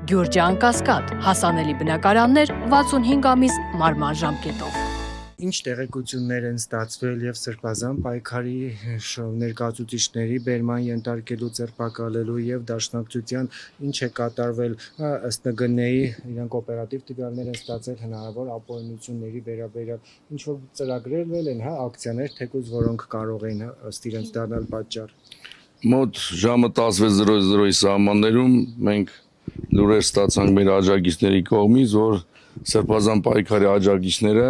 Գյուրջան Կասկադ, հասանելի բնակարաններ 65 ամիս մարման ժամկետով։ Ինչ տեղեկություններ են ստացվել եւ սրբազան պայքարի ներկայացուցիչների բերման ենթարկելու ձերբակալելու եւ դաշնակցության ինչ է կատարվել ըստ ՆԳՆ-ի իրանք օպերատիվ տվյալներ են ստացել հնարավոր ապօրինությունների վերաբերյալ ինչ որ ծրագրերվել են ակցիաներ թեկուզ որոնք կարող էին ըստ իրենց դառնալ պատճառ։ Մոտ ժամը 16:00-ի սահմաններում մենք լուրեր ստացանք մեր աջակիցների կողմից, որ սրբազան պայքարի աջակիցները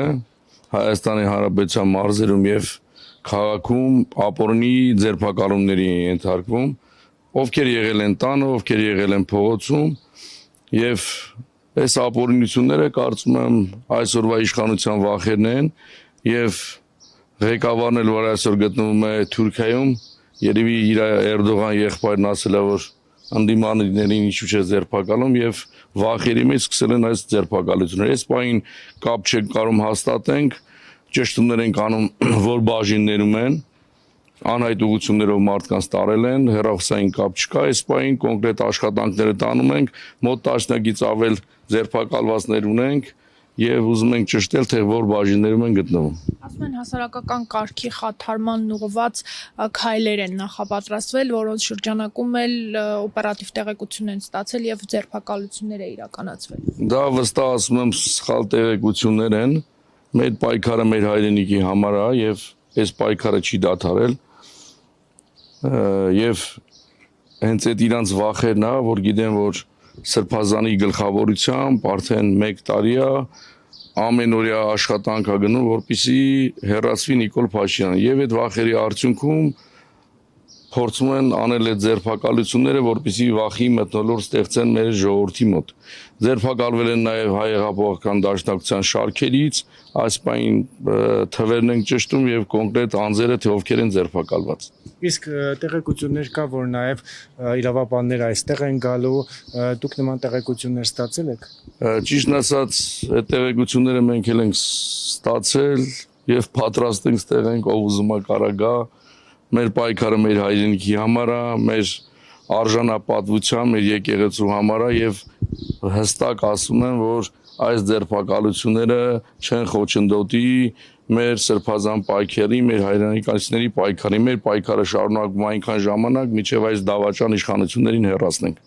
Հայաստանի Հանրապետության մարզերում եւ քաղաքում ապօրինի ձերբակալումների են ենթարկվում, ովքեր եղել են տանը, ովքեր եղել են փողոցում եւ այս ապօրինությունները կարծում եմ այսօրվա իշխանության վախերն են եւ ղեկավարն էլ որ այսօր գտնվում է Թուրքիայում, երևի իր Էրդողան եղբայրն ասել է որ անդիմանիներին ինչու՞ չէ ձերբակալում եւ վախերի մեջ սկսել են այս ձերբակալությունները։ Այս պահին կապ չենք կարող հաստատենք, ճշտումներ են անում, որ բաժիններում են, անհայտ ուղղություններով մարդկանց տարել են, հեռախոսային կապ չկա, այս պահին կոնկրետ աշխատանքները տանում ենք, մոտ տասնյակից ավել ձերբակալվածներ ունենք եւ ուզում ենք ճշտել, թե որ բաժիններում են գտնվում։ Ասում են հասարակական կարգի խաթարման ուղղված քայլեր են նախապատրաստվել, որոնց շրջանակում էլ օպերատիվ տեղեկություն են ստացել եւ ձերբակալություններ է իրականացվել։ Դա վստահ ասում եմ սխալ տեղեկություններ են։ Մեր պայքարը մեր հայրենիքի համար է եւ այս պայքարը չի դադարել։ Եվ հենց այդ իրանց վախերն է, որ գիտեն, որ սրբազանի գլխավորությամբ արդեն 1 տարի է ամենօրյա աշխատանք է գնում, որպեսզի հեռացվի Նիկոլ Փաշինյանը եւ այդ վախերի արդյունքում փորձում են անել այդ ձերբակալությունները, որպեսզի վախի մթնոլորտ ստեղծեն մեր ժողովրդի մոտ։ Ձերբակալվել են նաեւ հայ հեղափոխական դաշնակցության շարքերից, այս պահին թվերն են ճշտում եւ կոնկրետ անձերը թե ովքեր են ձերբակալված։ Իսկ տեղեկություններ կա, որ նաեւ իրավապաններ այստեղ են գալու, դուք նման տեղեկություններ ստացել եք։ Ճիշտն ասած, այդ տեղեկությունները մենք էլ ենք ստացել եւ պատրաստ ենք ստեղ ենք, ով ուզում է կարա գա։ Մեր պայքարը մեր հայրենիքի համար է, մեր արժանապատվության, մեր եկեղեցու համար է եւ հստակ ասում եմ, որ այս ձերբակալությունները չեն խոչընդոտի մեր սրբազան պայքարի, մեր հայրենիքացիների պայքարի, մեր պայքարը շարունակվում այնքան ժամանակ, մինչև այս դավաճան իշխանություններին հեռացնենք։